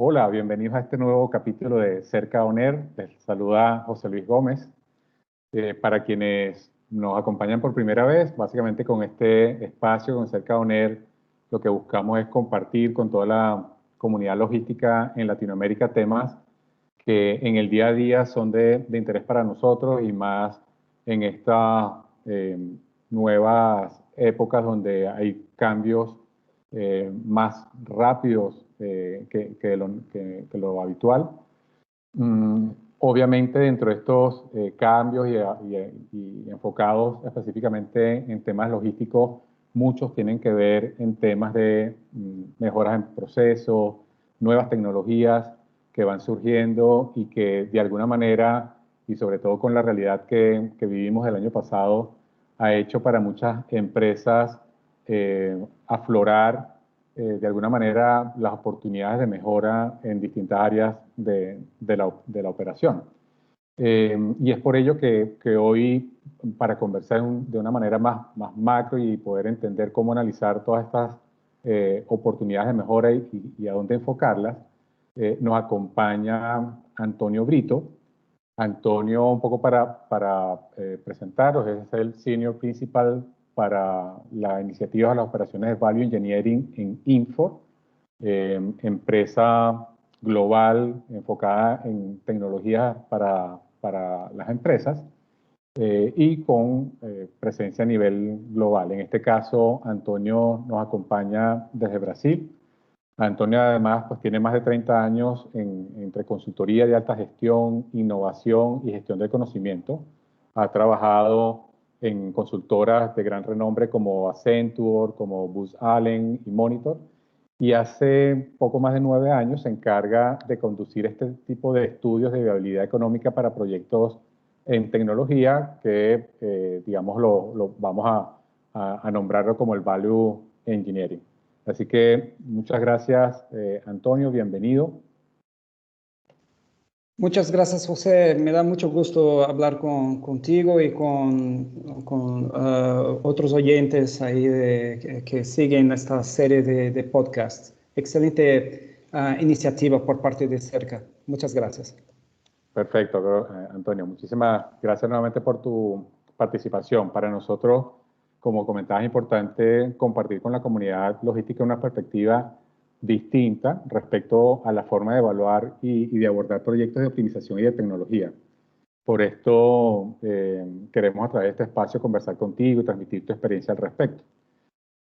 Hola, bienvenidos a este nuevo capítulo de Cerca On Air. Les saluda José Luis Gómez. Para quienes nos acompañan por primera vez, básicamente con este espacio, con Cerca On Air, lo que buscamos es compartir con toda la comunidad logística en Latinoamérica temas que en el día a día son de interés para nosotros y más en estas nuevas épocas donde hay cambios más rápidos que lo habitual. Obviamente, dentro de estos cambios y enfocados específicamente en temas logísticos, muchos tienen que ver en temas de mejoras en procesos, nuevas tecnologías que van surgiendo y que de alguna manera, y sobre todo con la realidad que vivimos el año pasado, ha hecho para muchas empresas aflorar de alguna manera las oportunidades de mejora en distintas áreas de la operación. Y es por ello que hoy, para conversar de una manera más macro y poder entender cómo analizar todas estas oportunidades de mejora y a dónde enfocarlas, nos acompaña Antonio Brito. Antonio, un poco para presentaros, es el Senior Principal para la iniciativa de las operaciones de Value Engineering en Infor, empresa global enfocada en tecnologías para las empresas y con presencia a nivel global. En este caso, Antonio nos acompaña desde Brasil. Antonio además pues, tiene más de 30 años entre consultoría de alta gestión, innovación y gestión del conocimiento. Ha trabajado en consultoras de gran renombre como Accenture, como Booz Allen y Monitor. Y hace poco más de 9 años se encarga de conducir este tipo de estudios de viabilidad económica para proyectos en tecnología que, digamos, lo vamos a nombrarlo como el Value Engineering. Así que muchas gracias, Antonio, bienvenido. Muchas gracias, José. Me da mucho gusto hablar contigo y con otros oyentes ahí que siguen esta serie de podcasts. Excelente iniciativa por parte de Cerca. Muchas gracias. Perfecto, Antonio. Muchísimas gracias nuevamente por tu participación. Para nosotros, como comentabas, es importante compartir con la comunidad logística una perspectiva distinta respecto a la forma de evaluar y de abordar proyectos de optimización y de tecnología. Por esto, queremos a través de este espacio conversar contigo y transmitir tu experiencia al respecto.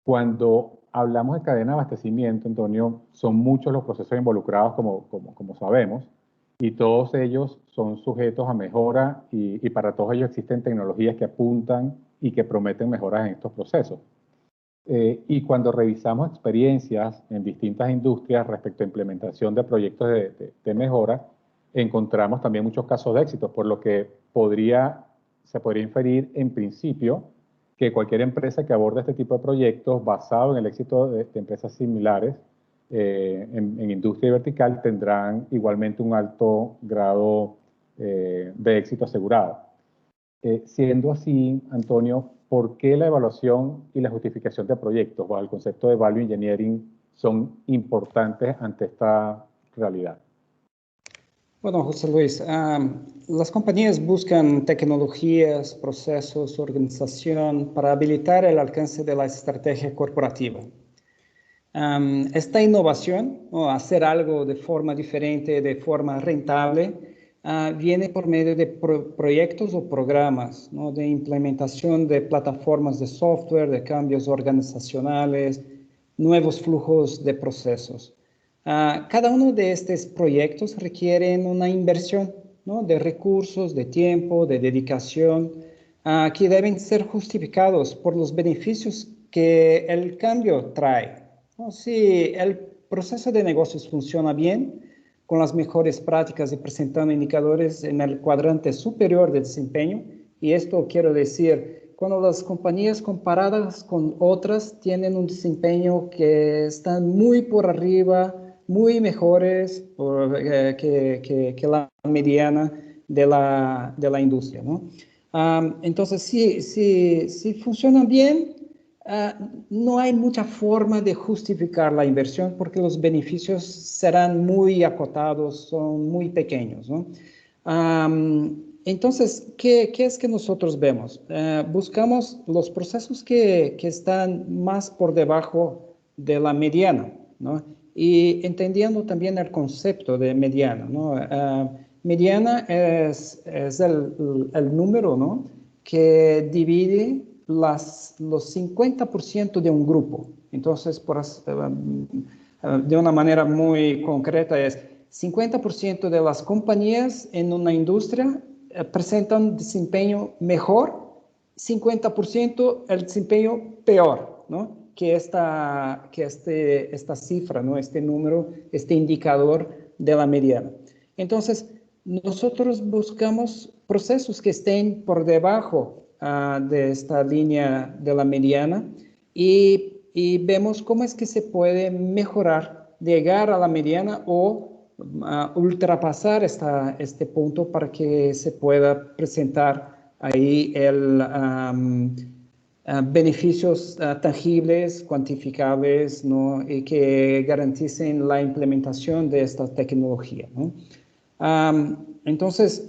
Cuando hablamos de cadena de abastecimiento, Antonio, son muchos los procesos involucrados, como sabemos, y todos ellos son sujetos a mejora y para todos ellos existen tecnologías que apuntan y que prometen mejoras en estos procesos. Y cuando revisamos experiencias en distintas industrias respecto a implementación de proyectos de mejora, encontramos también muchos casos de éxito, por lo que se podría inferir en principio que cualquier empresa que aborde este tipo de proyectos basado en el éxito de empresas similares en industria vertical tendrán igualmente un alto grado de éxito asegurado. Siendo así, Antonio, ¿por qué la evaluación y la justificación de proyectos bajo el concepto de Value Engineering son importantes ante esta realidad? Bueno, José Luis, las compañías buscan tecnologías, procesos, organización para habilitar el alcance de la estrategia corporativa. Esta innovación, o hacer algo de forma diferente, de forma rentable, viene por medio de proyectos o programas, ¿no? De implementación de plataformas de software, de cambios organizacionales, nuevos flujos de procesos. Cada uno de estos proyectos requieren una inversión, ¿no? De recursos, de tiempo, de dedicación, que deben ser justificados por los beneficios que el cambio trae, ¿no? Si el proceso de negocios funciona bien, con las mejores prácticas y presentando indicadores en el cuadrante superior de desempeño, y esto quiero decir, cuando las compañías comparadas con otras tienen un desempeño que están muy por arriba, muy mejores que la mediana de la industria, ¿no? Entonces, si funcionan bien, no hay mucha forma de justificar la inversión porque los beneficios serán muy acotados, son muy pequeños, ¿no? Entonces, ¿qué es que nosotros vemos? Buscamos los procesos que están más por debajo de la mediana, ¿no? Y entendiendo también el concepto de mediana, ¿no? Mediana es el número, ¿no?, que divide los 50% de un grupo. Entonces, de una manera muy concreta es 50% de las compañías en una industria presentan desempeño mejor, 50% el desempeño peor, ¿no?, que esta cifra, ¿no?, este número, este indicador de la mediana. Entonces, nosotros buscamos procesos que estén por debajo de esta línea de la mediana y vemos cómo es que se puede mejorar, llegar a la mediana o ultrapasar este punto para que se pueda presentar ahí beneficios tangibles, cuantificables, ¿no?, y que garanticen la implementación de esta tecnología, ¿no? Entonces,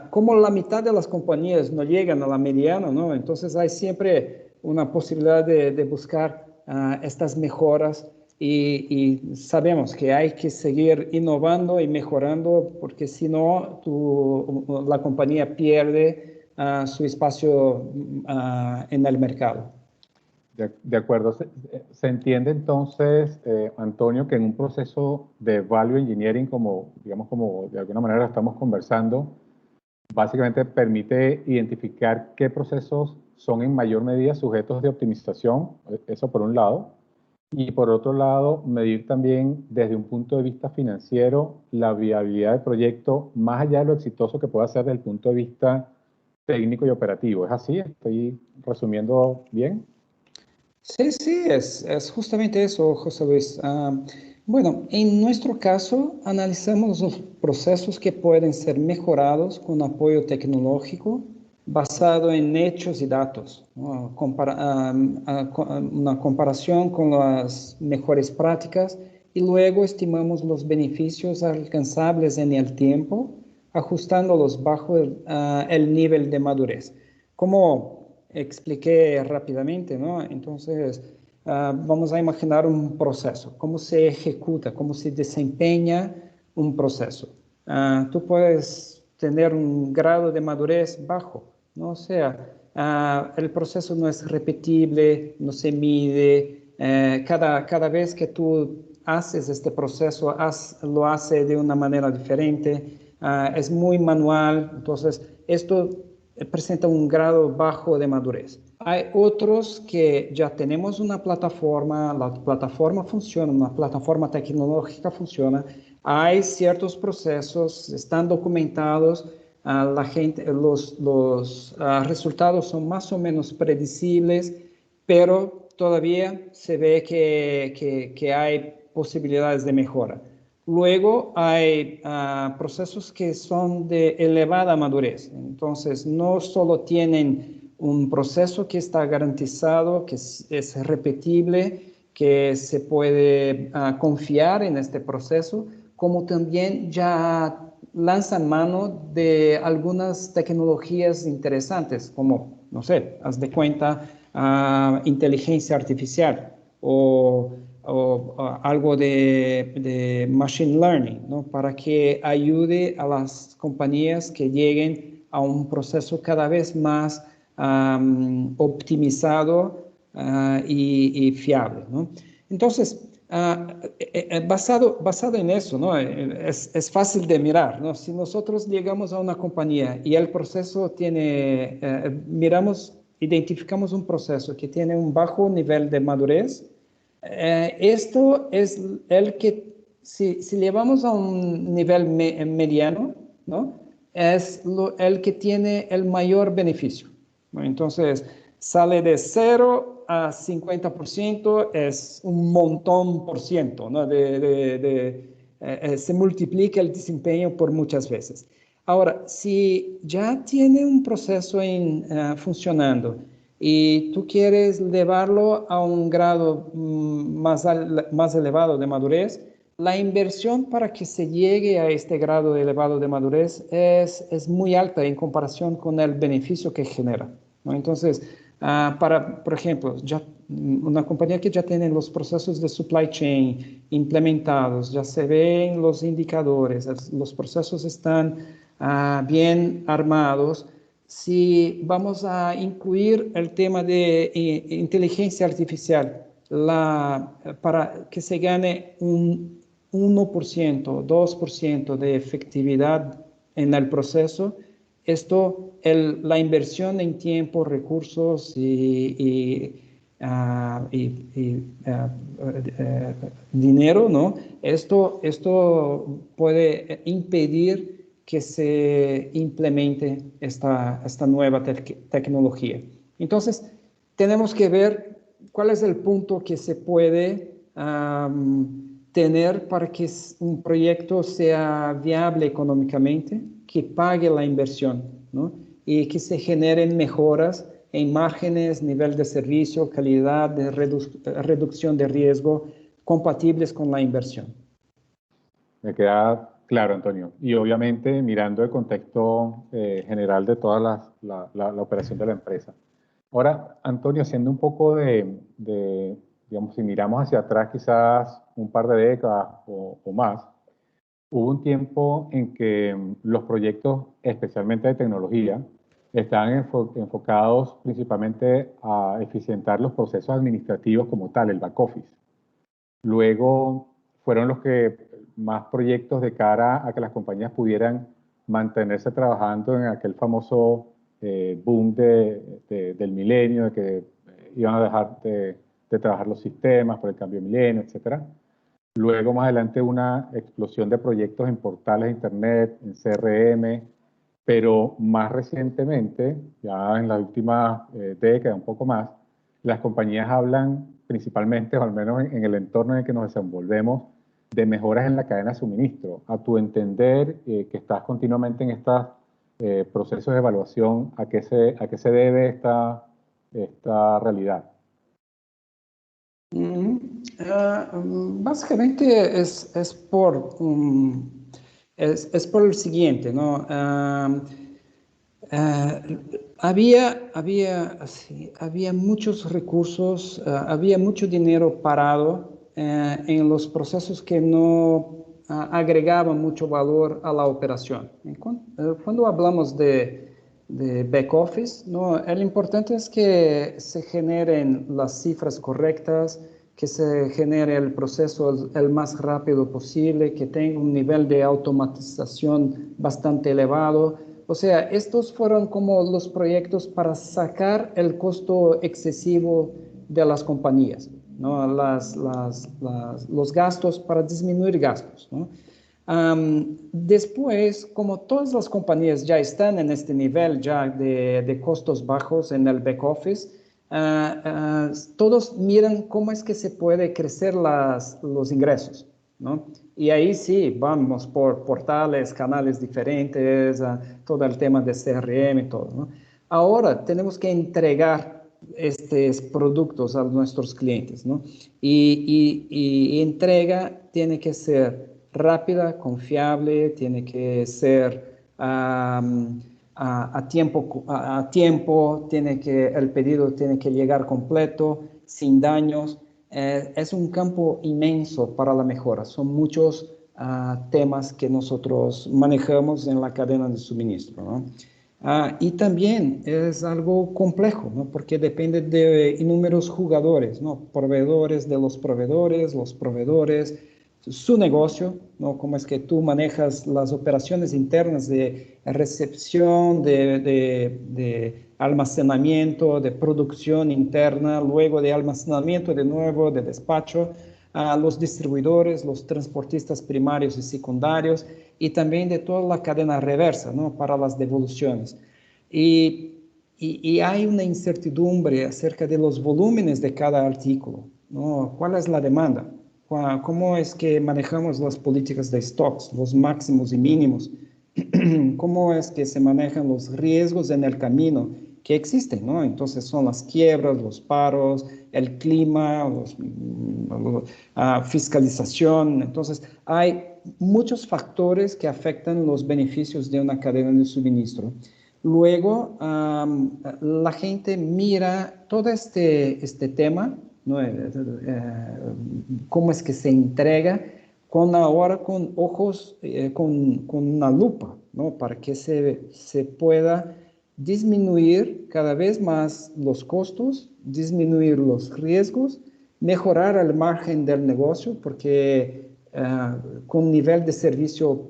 como la mitad de las compañías no llegan a la mediana, ¿no?, entonces hay siempre una posibilidad de buscar estas mejoras y sabemos que hay que seguir innovando y mejorando porque si no, la compañía pierde su espacio en el mercado. De acuerdo. Se entiende entonces, Antonio, que en un proceso de value engineering, como digamos, como de alguna manera estamos conversando, básicamente permite identificar qué procesos son en mayor medida sujetos de optimización, eso por un lado, y por otro lado, medir también desde un punto de vista financiero la viabilidad del proyecto, más allá de lo exitoso que pueda ser desde el punto de vista técnico y operativo. ¿Es así? ¿Estoy resumiendo bien? Sí, sí, es justamente eso, José Luis. Bueno, en nuestro caso, analizamos los procesos que pueden ser mejorados con apoyo tecnológico basado en hechos y datos, ¿no? Una comparación con las mejores prácticas y luego estimamos los beneficios alcanzables en el tiempo, ajustándolos bajo el nivel de madurez. Como expliqué rápidamente, ¿no? Entonces, vamos a imaginar un proceso, cómo se ejecuta, cómo se desempeña un proceso. Tú puedes tener un grado de madurez bajo, ¿no? O sea, el proceso no es repetible, no se mide, cada vez que tú haces este proceso, lo hace de una manera diferente, es muy manual, entonces esto presenta un grado bajo de madurez. Hay otros que ya tenemos una plataforma, la plataforma funciona, una plataforma tecnológica funciona, hay ciertos procesos, están documentados, los resultados son más o menos predecibles, pero todavía se ve que hay posibilidades de mejora. Luego hay procesos que son de elevada madurez, entonces no solo tienen un proceso que está garantizado, que es repetible, que se puede confiar en este proceso, como también ya lanzan mano de algunas tecnologías interesantes, como, no sé, haz de cuenta, inteligencia artificial o algo de machine learning, ¿no?, para que ayude a las compañías que lleguen a un proceso cada vez más optimizado y fiable, ¿no? Entonces, basado en eso, ¿no?, es fácil de mirar, ¿no? Si nosotros llegamos a una compañía y el proceso tiene, identificamos un proceso que tiene un bajo nivel de madurez, esto es el que, si llevamos a un nivel mediano, ¿no?, es el que tiene el mayor beneficio. Bueno, entonces, sale de 0 a 50%, es un montón por ciento, ¿no? Se multiplica el desempeño por muchas veces. Ahora, si ya tiene un proceso funcionando y tú quieres llevarlo a un grado más elevado de madurez, la inversión para que se llegue a este grado elevado de madurez es muy alta en comparación con el beneficio que genera, ¿no? Entonces, por ejemplo, una compañía que ya tiene los procesos de supply chain implementados, ya se ven los indicadores, los procesos están bien armados. Si vamos a incluir el tema de inteligencia artificial para que se gane un 1%, 2% de efectividad en el proceso, la inversión en tiempo, recursos y dinero, ¿no? Esto puede impedir que se implemente esta nueva tecnología. Entonces, tenemos que ver cuál es el punto que se puede tener para que un proyecto sea viable económicamente, que pague la inversión, ¿no? Y que se generen mejoras en márgenes, nivel de servicio, calidad, de reducción de riesgo, compatibles con la inversión. Me queda claro, Antonio. Y obviamente mirando el contexto general de toda la operación de la empresa. Ahora, Antonio, haciendo un poco digamos, si miramos hacia atrás quizás un par de décadas o más, hubo un tiempo en que los proyectos, especialmente de tecnología, estaban enfocados principalmente a eficientar los procesos administrativos como tal, el back office. Luego fueron los que más proyectos de cara a que las compañías pudieran mantenerse trabajando en aquel famoso boom del milenio, de que iban a dejar de trabajar los sistemas por el cambio de milenio, etc. Luego, más adelante, una explosión de proyectos en portales de Internet, en CRM, pero más recientemente, ya en la última década, un poco más, las compañías hablan principalmente, o al menos en el entorno en el que nos desenvolvemos, de mejoras en la cadena de suministro. A tu entender, que estás continuamente en estos procesos de evaluación, ¿a qué se debe esta realidad? Básicamente es por el siguiente, ¿no? Había muchos recursos, había mucho dinero parado en los procesos que no agregaban mucho valor a la operación. Cuando hablamos de back office, ¿no? Lo importante es que se generen las cifras correctas, que se genere el proceso el más rápido posible, que tenga un nivel de automatización bastante elevado. O sea, estos fueron como los proyectos para sacar el costo excesivo de las compañías, ¿no? Los gastos, para disminuir gastos, ¿no? Después, como todas las compañías ya están en este nivel ya de costos bajos en el back office, todos miran cómo es que se puede crecer los ingresos, ¿no? Y ahí sí, vamos por portales, canales diferentes, todo el tema de CRM y todo, ¿no? Ahora tenemos que entregar estos productos a nuestros clientes, ¿no? Y entrega tiene que ser rápida, confiable, tiene que ser a tiempo, el pedido tiene que llegar completo, sin daños. Es un campo inmenso para la mejora. Son muchos temas que nosotros manejamos en la cadena de suministro, ¿no? Y también es algo complejo, ¿no? Porque depende de inúmeros jugadores, ¿no? Proveedores de los proveedores, su negocio, ¿no? Cómo es que tú manejas las operaciones internas de recepción, de almacenamiento, de producción interna, luego de almacenamiento de nuevo, de despacho, a los distribuidores, los transportistas primarios y secundarios, y también de toda la cadena reversa, ¿no? Para las devoluciones. Y hay una incertidumbre acerca de los volúmenes de cada artículo, ¿no? ¿Cuál es la demanda? ¿Cómo es que manejamos las políticas de stocks, los máximos y mínimos? ¿Cómo es que se manejan los riesgos en el camino que existen, ¿no? Entonces son las quiebras, los paros, el clima, fiscalización. Entonces hay muchos factores que afectan los beneficios de una cadena de suministro. Luego, la gente mira todo este tema, ¿no? Cómo es que se entrega, ahora con ojos, con una lupa, ¿no? Para que se pueda disminuir cada vez más los costos, disminuir los riesgos, mejorar el margen del negocio, porque con un nivel de servicio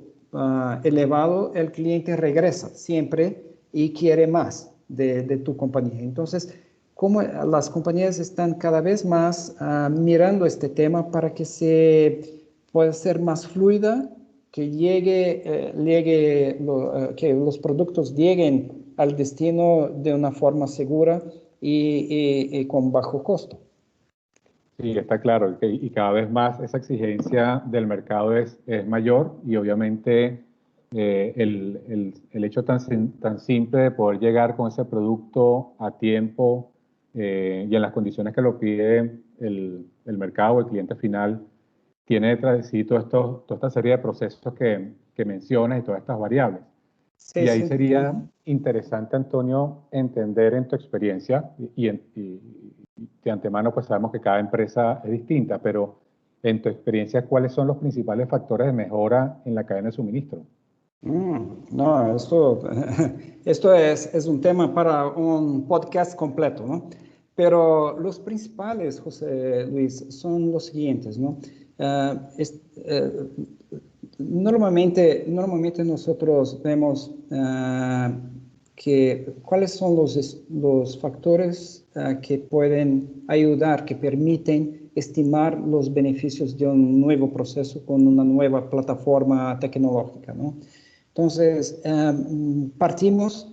elevado, el cliente regresa siempre y quiere más de tu compañía. Entonces, como las compañías están cada vez más mirando este tema para que se pueda ser más fluida, que que los productos lleguen al destino de una forma segura y con bajo costo. Sí, está claro, y cada vez más esa exigencia del mercado es mayor y obviamente el hecho tan simple de poder llegar con ese producto a tiempo y en las condiciones que lo pide el mercado o el cliente final, tiene detrás de sí toda esta serie de procesos que mencionas y todas estas variables. Sí, Y ahí sí. sería interesante, Antonio, entender en tu experiencia, y de antemano pues sabemos que cada empresa es distinta, pero en tu experiencia, ¿cuáles son los principales factores de mejora en la cadena de suministro? No, esto es un tema para un podcast completo, ¿no? Pero los principales, José Luis, son los siguientes, ¿no? Normalmente nosotros vemos cuáles son los factores que pueden ayudar, que permiten estimar los beneficios de un nuevo proceso con una nueva plataforma tecnológica, ¿no? Entonces, partimos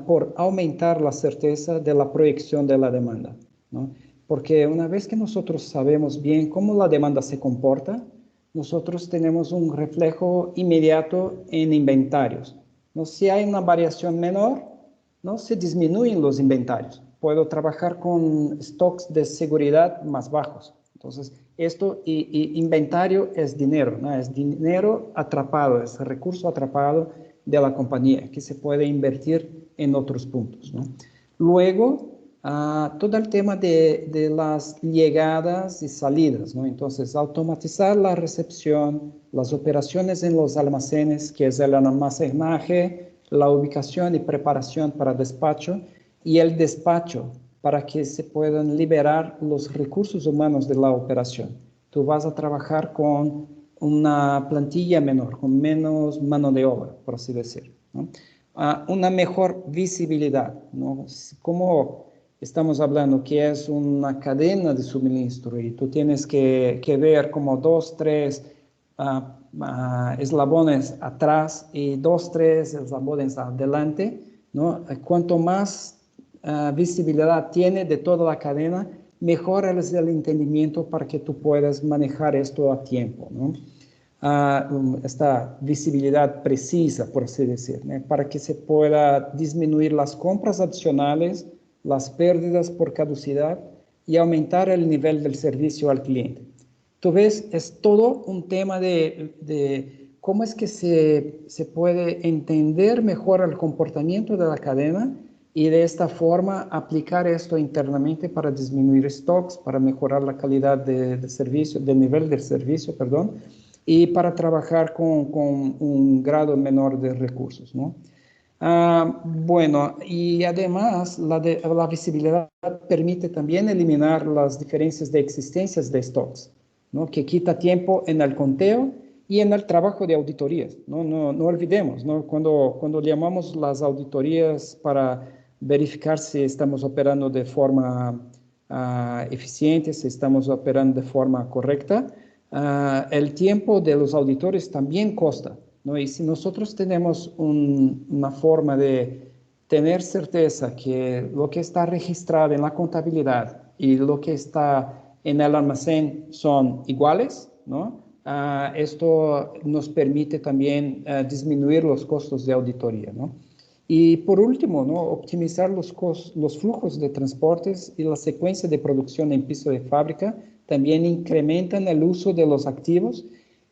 por aumentar la certeza de la proyección de la demanda, ¿no? Porque una vez que nosotros sabemos bien cómo la demanda se comporta, nosotros tenemos un reflejo inmediato en inventarios, ¿no? Si hay una variación menor, ¿no? Se disminuyen los inventarios. Puedo trabajar con stocks de seguridad más bajos. Entonces, y inventario es dinero, ¿no? Es dinero atrapado, es recurso atrapado de la compañía que se puede invertir en otros puntos, ¿no? Luego, todo el tema de las llegadas y salidas, ¿no? Entonces, automatizar la recepción, las operaciones en los almacenes, que es el almacenaje, la ubicación y preparación para despacho, y el despacho para que se puedan liberar los recursos humanos de la operación. Tú vas a trabajar con una plantilla menor, con menos mano de obra, por así decir, ¿no? Una mejor visibilidad, ¿no? Como estamos hablando que es una cadena de suministro y tú tienes que ver como 2, 3 eslabones atrás y 2, 3 eslabones adelante, ¿no? Cuanto más visibilidad tiene de toda la cadena, mejor es el entendimiento para que tú puedas manejar esto a tiempo, ¿no? Esta visibilidad precisa, por así decir, ¿no? Para que se pueda disminuir las compras adicionales, las pérdidas por caducidad y aumentar el nivel del servicio al cliente. Tú ves, es todo un tema de cómo es que se puede entender mejor el comportamiento de la cadena y de esta forma aplicar esto internamente para disminuir stocks, para mejorar la calidad de servicio, del nivel del servicio, perdón, y para trabajar con un grado menor de recursos, ¿no? Bueno, y además la visibilidad permite también eliminar las diferencias de existencias de stocks, ¿no? Que quita tiempo en el conteo y en el trabajo de auditorías. No olvidemos, ¿no? Cuando llamamos las auditorías para verificar si estamos operando de forma eficiente, si estamos operando de forma correcta, el tiempo de los auditores también costa, ¿no? Y si nosotros tenemos una forma de tener certeza que lo que está registrado en la contabilidad y lo que está en el almacén son iguales, ¿no? Esto nos permite también disminuir los costos de auditoría, ¿no? Y por último, ¿no? Optimizar los flujos de transportes y la secuencia de producción en piso de fábrica también incrementan el uso de los activos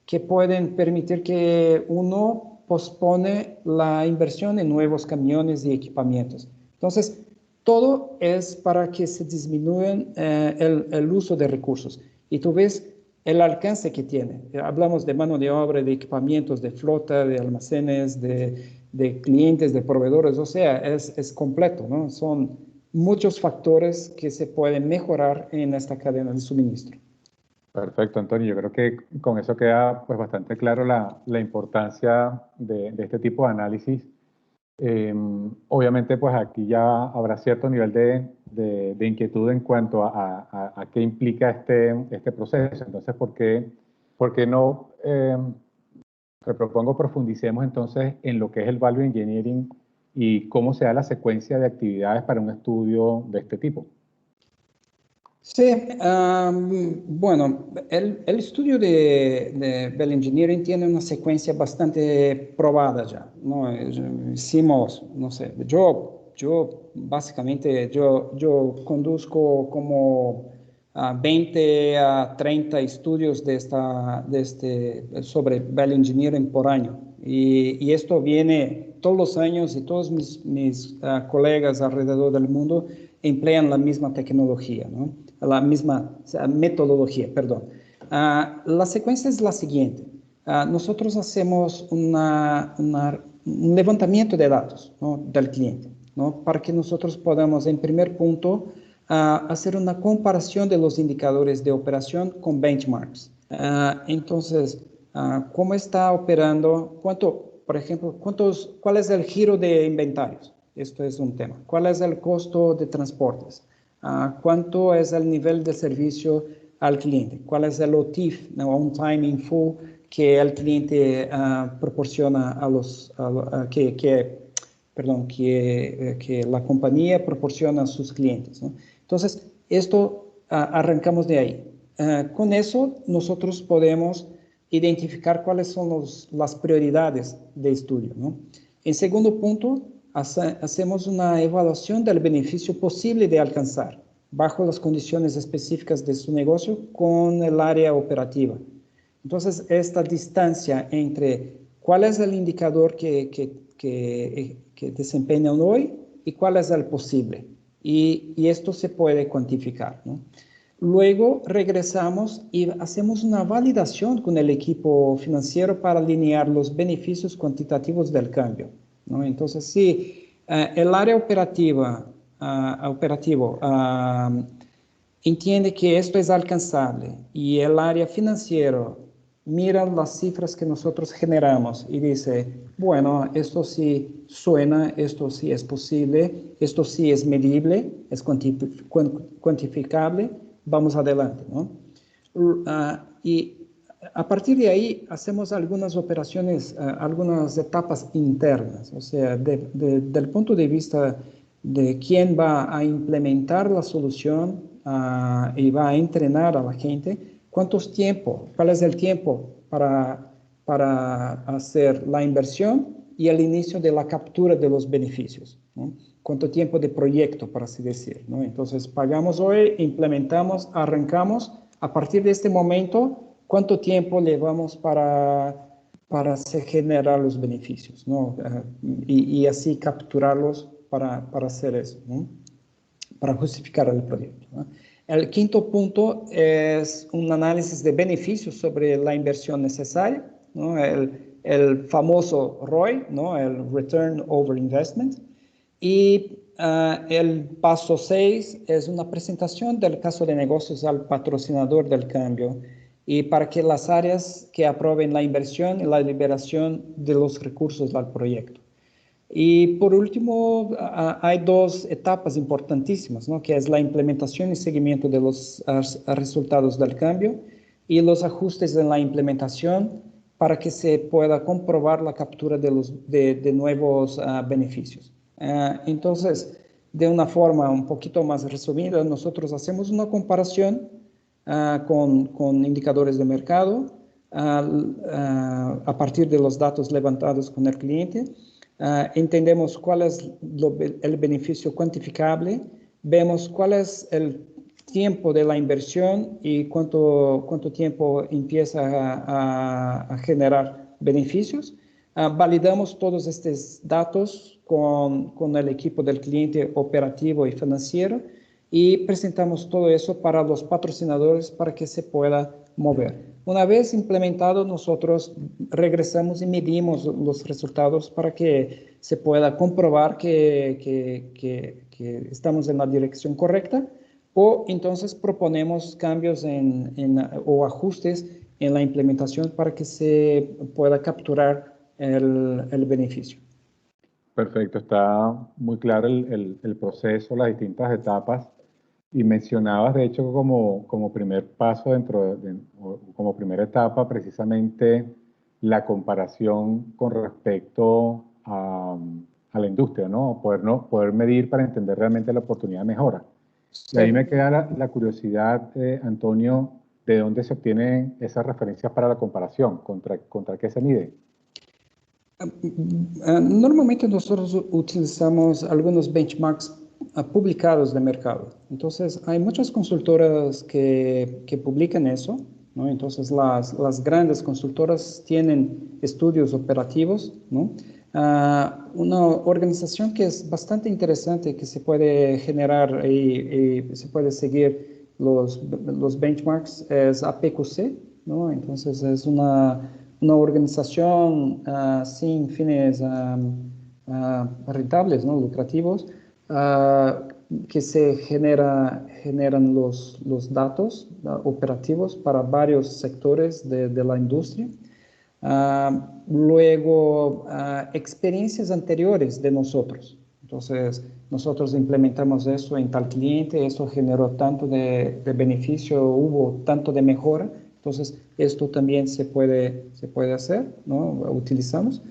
que pueden permitir que uno pospone la inversión en nuevos camiones y equipamientos. Entonces, todo es para que se disminuya el uso de recursos. Y tú ves el alcance que tiene. Hablamos de mano de obra, de equipamientos, de flota, de almacenes, de clientes, de proveedores, o sea, es completo, ¿no? Son muchos factores que se pueden mejorar en esta cadena de suministro. Perfecto, Antonio. Yo creo que con eso queda pues bastante claro la importancia de este tipo de análisis. Obviamente, pues aquí ya habrá cierto nivel de inquietud en cuanto a qué implica este proceso. Entonces, por qué no? Te propongo profundicemos entonces en lo que es el Value Engineering y cómo se da la secuencia de actividades para un estudio de este tipo. Sí, bueno, el estudio de Value Engineering tiene una secuencia bastante probada ya, ¿no? Hicimos, no sé, yo básicamente, yo conduzco como 20 a 30 estudios sobre Value Engineering por año. Y esto viene todos los años y todos mis colegas alrededor del mundo emplean la misma tecnología, ¿no? La misma metodología, perdón. La secuencia es la siguiente. Nosotros hacemos un levantamiento de datos, ¿no? Del cliente, ¿no? Para que nosotros podamos, en primer punto, hacer una comparación de los indicadores de operación con benchmarks. Entonces, ¿cómo está operando? Por ejemplo, ¿cuál es el giro de inventarios? Esto es un tema. ¿Cuál es el costo de transportes? ¿Cuánto es el nivel de servicio al cliente? ¿Cuál es el OTIF, no, On Time in Full, que el cliente proporciona que la compañía proporciona a sus clientes, ¿no? Entonces, esto arrancamos de ahí. Con eso, nosotros podemos identificar cuáles son las prioridades de estudio, ¿no? En segundo punto, hacemos una evaluación del beneficio posible de alcanzar bajo las condiciones específicas de su negocio con el área operativa. Entonces, esta distancia entre cuál es el indicador que desempeñan hoy y cuál es el posible. Y esto se puede cuantificar, ¿no? Luego regresamos y hacemos una validación con el equipo financiero para alinear los beneficios cuantitativos del cambio, ¿no? Entonces, si el área operativo entiende que esto es alcanzable y el área financiero mira las cifras que nosotros generamos y dice, bueno, esto sí suena, esto sí es posible, esto sí es medible, es cuantificable, vamos adelante, ¿no? Y a partir de ahí hacemos algunas operaciones, algunas etapas internas, o sea, del punto de vista de quién va a implementar la solución y va a entrenar a la gente, cuál es el tiempo para hacer la inversión y el inicio de la captura de los beneficios, ¿no? Cuánto tiempo de proyecto, por así decir, ¿no? Entonces, pagamos hoy, implementamos, arrancamos. A partir de este momento, ¿cuánto tiempo llevamos para generar los beneficios, ¿no? Y así capturarlos para hacer eso, ¿no? Para justificar el proyecto, ¿no? El quinto punto es un análisis de beneficios sobre la inversión necesaria, ¿no? El famoso ROI, ¿no? El Return Over Investment. Y el paso 6 es una presentación del caso de negocios al patrocinador del cambio y para que las áreas que aprueben la inversión y la liberación de los recursos al proyecto. Y por último, hay dos etapas importantísimas, ¿no? Que es la implementación y seguimiento de los resultados del cambio y los ajustes en la implementación para que se pueda comprobar la captura de nuevos beneficios. Entonces, de una forma un poquito más resumida, nosotros hacemos una comparación con indicadores de mercado a partir de los datos levantados con el cliente. entendemos cuál es el beneficio cuantificable, vemos cuál es el tiempo de la inversión y cuánto tiempo empieza a generar beneficios. Validamos todos estos datos con el equipo del cliente operativo y financiero y presentamos todo eso para los patrocinadores para que se pueda mover. Una vez implementado, nosotros regresamos y medimos los resultados para que se pueda comprobar que estamos en la dirección correcta, o entonces proponemos cambios o ajustes en la implementación para que se pueda capturar el beneficio. Perfecto, está muy claro el proceso, las distintas etapas. Y mencionabas, de hecho, como primer paso o como primera etapa, precisamente la comparación con respecto a la industria, ¿no? Poder medir para entender realmente la oportunidad de mejora. Sí. Y ahí me queda la curiosidad, Antonio, ¿de dónde se obtienen esas referencias para la comparación? ¿Contra qué se mide? Normalmente nosotros utilizamos algunos benchmarks publicados de mercado. Entonces, hay muchas consultoras que publican eso, ¿no? Entonces, las grandes consultoras tienen estudios operativos, ¿no? Una organización que es bastante interesante, que se puede generar y se puede seguir los benchmarks, es APQC, ¿no? Entonces, es una organización sin fines rentables, ¿no? Lucrativos, que se generan los datos operativos para varios sectores de la industria. Luego, experiencias anteriores de nosotros. Entonces, nosotros implementamos eso en tal cliente, eso generó tanto de beneficio, hubo tanto de mejora. Entonces, esto también se puede hacer, ¿no? Utilizamos.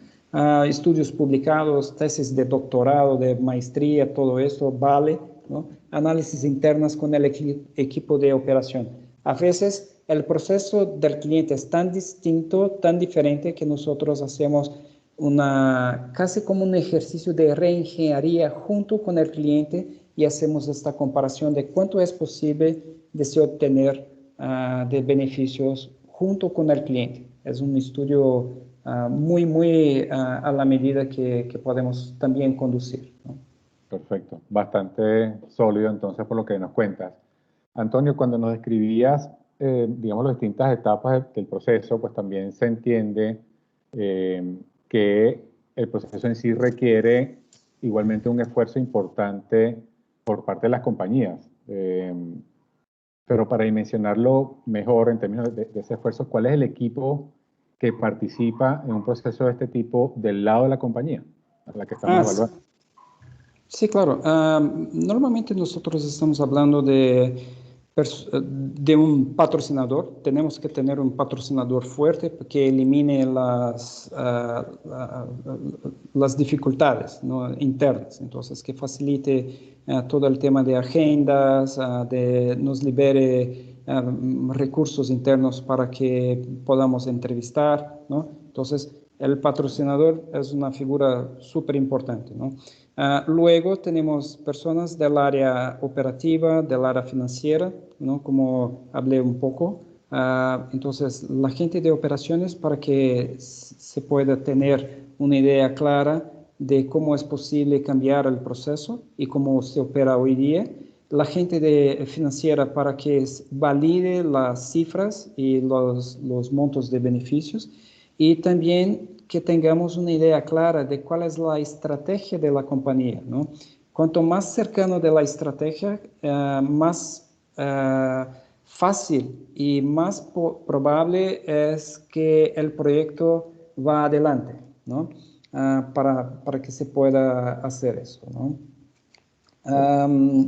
Estudios publicados, tesis de doctorado, de maestría, todo eso vale, ¿no? Análisis internas con el equipo de operación. A veces el proceso del cliente es tan distinto, tan diferente, que nosotros hacemos casi como un ejercicio de reingeniería junto con el cliente y hacemos esta comparación de cuánto es posible de se obtener de beneficios junto con el cliente. Es un estudio muy a la medida que podemos también conducir, ¿no? Perfecto, bastante sólido entonces por lo que nos cuentas. Antonio, cuando nos describías, digamos, las distintas etapas del proceso, pues también se entiende que el proceso en sí requiere igualmente un esfuerzo importante por parte de las compañías. Pero para dimensionarlo mejor en términos de ese esfuerzo, ¿cuál es el equipo que participa en un proceso de este tipo del lado de la compañía a la que estamos evaluando? Sí, claro. Normalmente nosotros estamos hablando de un patrocinador. Tenemos que tener un patrocinador fuerte que elimine las dificultades, ¿no? Internas. Entonces, que facilite todo el tema de agendas, nos libere recursos internos para que podamos entrevistar, ¿no? Entonces, el patrocinador es una figura súper importante, ¿no? Luego tenemos personas del área operativa, del área financiera, ¿no? Como hablé un poco. Entonces, la gente de operaciones, para que se pueda tener una idea clara de cómo es posible cambiar el proceso y cómo se opera hoy día. La gente financiera, para que valide las cifras y los montos de beneficios. Y también que tengamos una idea clara de cuál es la estrategia de la compañía, ¿no? Cuanto más cercano de la estrategia, más fácil y más probable es que el proyecto va adelante, ¿no? Para que se pueda hacer eso, ¿no?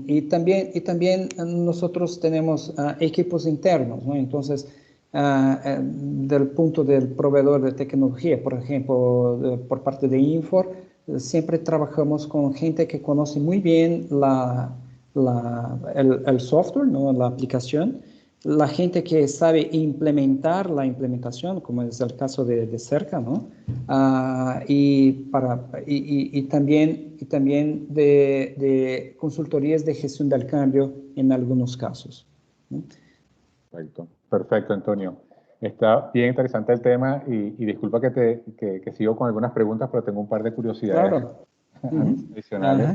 Y también nosotros tenemos equipos internos, ¿no? Entonces, del punto del proveedor de tecnología, por ejemplo, por parte de Infor, siempre trabajamos con gente que conoce muy bien el software, ¿no? La aplicación, la gente que sabe implementar la implementación, como es el caso de Cerca, ¿no? Y también de consultorías de gestión del cambio en algunos casos, ¿no? Perfecto, perfecto, Antonio. Está bien interesante el tema y disculpa que sigo con algunas preguntas, pero tengo un par de curiosidades Claro. Ujú. adicionales. Ajá.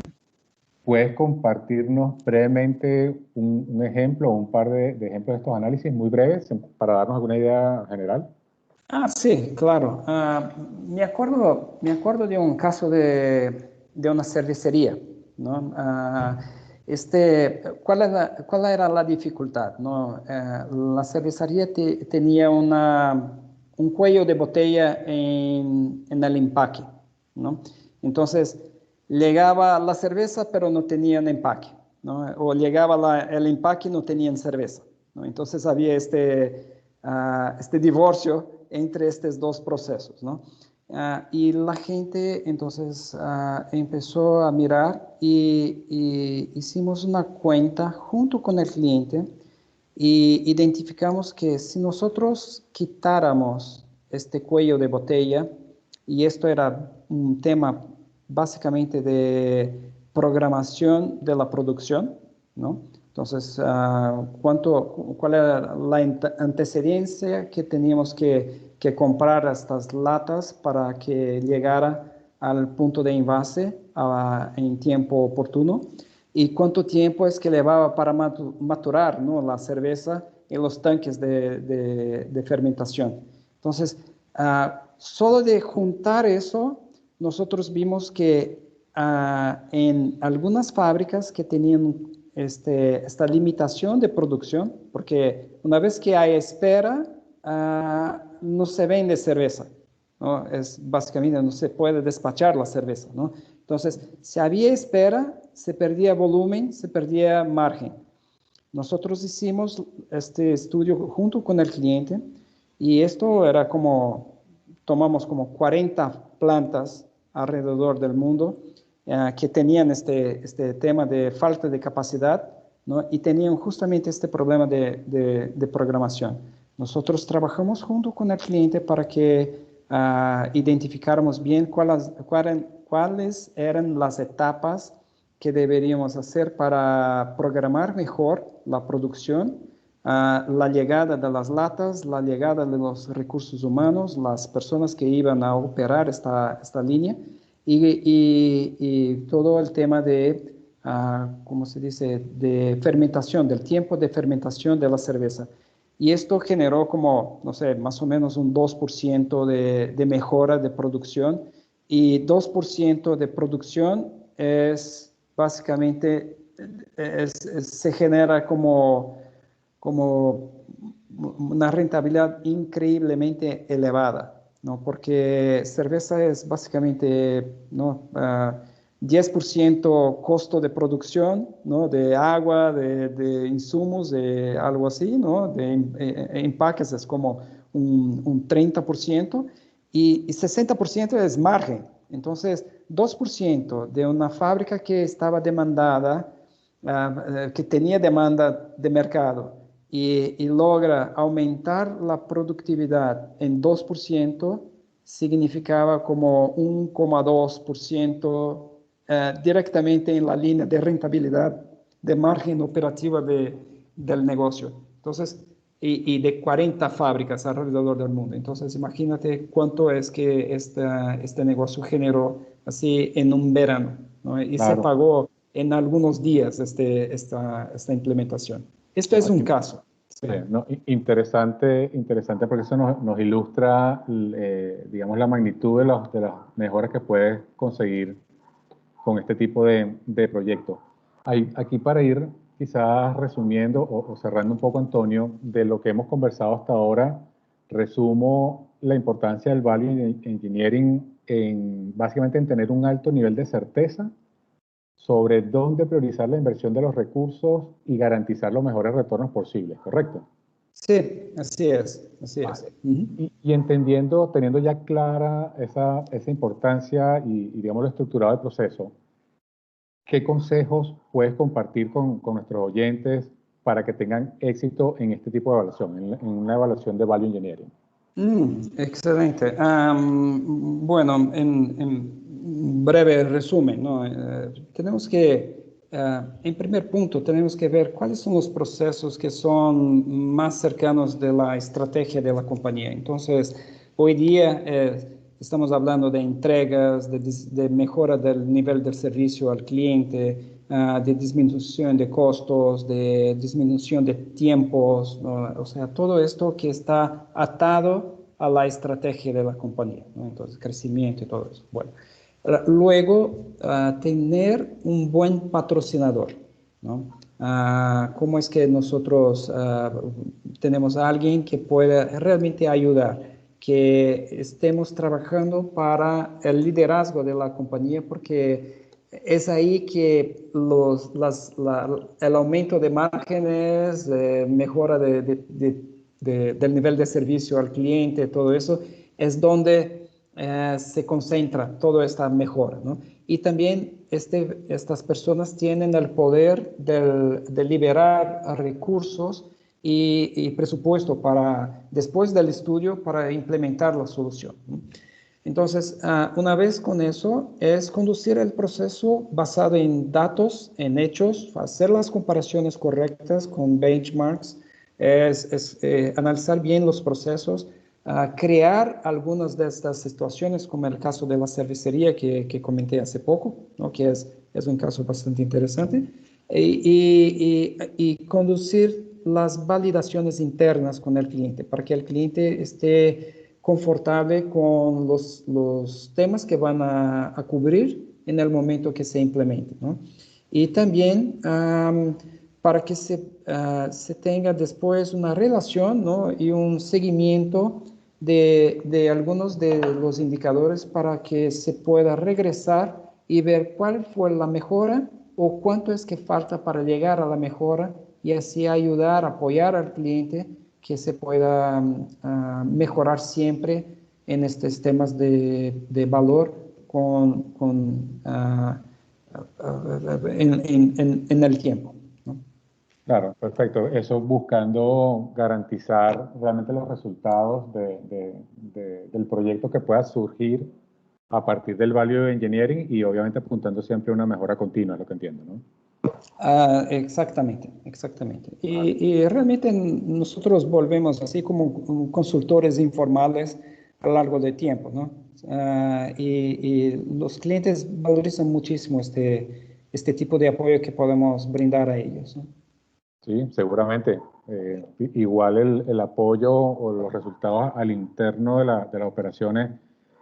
¿Puedes compartirnos brevemente un ejemplo o un par de ejemplos de estos análisis muy breves para darnos alguna idea general? Sí, claro. Me acuerdo de un caso de una cervecería, ¿no? ¿Cuál era la dificultad, no? La cervecería tenía un cuello de botella en el empaque, ¿no? Entonces, llegaba la cerveza, pero no tenían empaque, ¿no? O llegaba el empaque y no tenían cerveza, ¿no? Entonces, había este divorcio entre estos dos procesos, ¿no? Y la gente entonces empezó a mirar y hicimos una cuenta junto con el cliente y identificamos que si nosotros quitáramos este cuello de botella, y esto era un tema básicamente de programación de la producción, ¿no? Entonces, ¿cuál era la antecedencia que teníamos que comprar estas latas para que llegara al punto de envase en tiempo oportuno? ¿Y cuánto tiempo es que llevaba para maturar, ¿no?, la cerveza en los tanques de fermentación? Entonces, solo de juntar eso, nosotros vimos que en algunas fábricas que tenían esta limitación de producción, porque una vez que hay espera, no se vende cerveza, ¿no? Es básicamente no se puede despachar la cerveza, ¿no? Entonces, si había espera, se perdía volumen, se perdía margen. Nosotros hicimos este estudio junto con el cliente y esto era tomamos como 40 plantas alrededor del mundo que tenían este tema de falta de capacidad, ¿no? Y tenían justamente este problema de programación. Nosotros trabajamos junto con el cliente para que identificáramos bien cuáles eran las etapas que deberíamos hacer para programar mejor la producción, la llegada de las latas, la llegada de los recursos humanos, las personas que iban a operar esta línea y todo el tema de, ¿cómo se dice?, de fermentación, del tiempo de fermentación de la cerveza. Y esto generó como, no sé, más o menos un 2% de mejora de producción. Y 2% de producción es básicamente, se genera como una rentabilidad increíblemente elevada, ¿no? Porque cerveza es básicamente, ¿no?, 10% costo de producción, ¿no?, de agua, de insumos, de algo así, ¿no?, de empaques es como un 30% y 60% es margen. Entonces, 2% de una fábrica que estaba demandada, que tenía demanda de mercado y logra aumentar la productividad en 2%, significaba como 1,2% directamente en la línea de rentabilidad, de margen operativa del negocio. Entonces, y de 40 fábricas alrededor del mundo. Entonces, imagínate cuánto es que este negocio generó así en un verano, ¿no? Y se Claro. pagó en algunos días esta implementación. Esto es un Aquí, caso. Sí. no, interesante, interesante porque eso nos ilustra, digamos, la magnitud de las mejoras que puedes conseguir con este tipo de proyectos. Aquí para ir quizás resumiendo o cerrando un poco, Antonio, de lo que hemos conversado hasta ahora, resumo la importancia del Value Engineering básicamente en tener un alto nivel de certeza sobre dónde priorizar la inversión de los recursos y garantizar los mejores retornos posibles, ¿correcto? Sí, así es, así es. Vale. Ujú. Y entendiendo, teniendo ya clara esa importancia y digamos, lo estructurado del proceso, ¿qué consejos puedes compartir con nuestros oyentes para que tengan éxito en este tipo de evaluación, en una evaluación de Value Engineering? Excelente. Bueno, en breve resumen, ¿no? Tenemos que, en primer punto, tenemos que ver cuáles son los procesos que son más cercanos de la estrategia de la compañía. Entonces, hoy día estamos hablando de entregas, de mejora del nivel del servicio al cliente, de disminución de costos, de disminución de tiempos, ¿no? O sea, todo esto que está atado a la estrategia de la compañía, ¿no? Entonces, crecimiento y todo eso. Bueno, luego, tener un buen patrocinador, ¿no? ¿Cómo es que nosotros tenemos a alguien que pueda realmente ayudar? Que estemos trabajando para el liderazgo de la compañía, porque es ahí que el aumento de márgenes, mejora del nivel de servicio al cliente, todo eso, es donde se concentra toda esta mejora, ¿no? Y también estas personas tienen el poder de liberar recursos y presupuesto para, después del estudio, para implementar la solución, ¿no? Entonces, una vez con eso, es conducir el proceso basado en datos, en hechos, hacer las comparaciones correctas con benchmarks, analizar bien los procesos, crear algunas de estas situaciones, como el caso de la cervecería que comenté hace poco, ¿no? Que es un caso bastante interesante, y conducir las validaciones internas con el cliente, para que el cliente esté confortable con los temas que van a cubrir en el momento que se implemente, ¿no? Y también para que se tenga después una relación, ¿no? Y un seguimiento de algunos de los indicadores para que se pueda regresar y ver cuál fue la mejora o cuánto es que falta para llegar a la mejora y así ayudar, apoyar al cliente que se pueda mejorar siempre en estos temas de valor en el tiempo, ¿no? Claro, perfecto. Eso buscando garantizar realmente los resultados del proyecto que pueda surgir a partir del Value Engineering y obviamente apuntando siempre a una mejora continua, es lo que entiendo, ¿no? Exactamente, exactamente. Y realmente nosotros volvemos así como consultores informales a lo largo del tiempo, ¿no? Y los clientes valorizan muchísimo este tipo de apoyo que podemos brindar a ellos, ¿no? Sí, seguramente. Igual el apoyo o los resultados al interno de las operaciones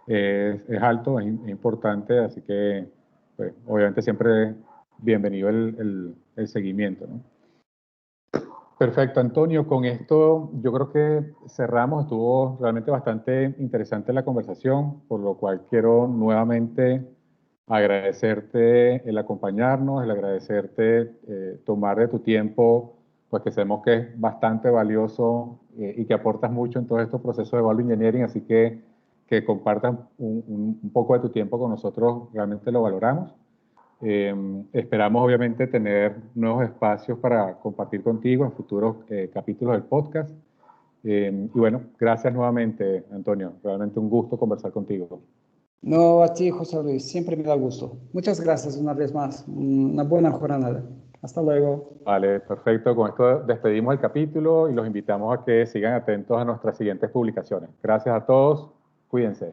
es alto, es importante, así que pues, obviamente siempre bienvenido el seguimiento, ¿no? Perfecto, Antonio. Con esto yo creo que cerramos. Estuvo realmente bastante interesante la conversación, por lo cual quiero nuevamente agradecerte el acompañarnos, el agradecerte tomar de tu tiempo, pues que sabemos que es bastante valioso y que aportas mucho en todos estos procesos de Value Engineering, así que compartas un poco de tu tiempo con nosotros, realmente lo valoramos. Esperamos obviamente tener nuevos espacios para compartir contigo en futuros capítulos del podcast. Y bueno, gracias nuevamente, Antonio. Realmente un gusto conversar contigo. No, a ti, José Luis, siempre me da gusto. Muchas gracias una vez más. Una buena jornada. Hasta luego. Vale, perfecto. Con esto despedimos el capítulo y los invitamos a que sigan atentos a nuestras siguientes publicaciones. Gracias a todos. Cuídense.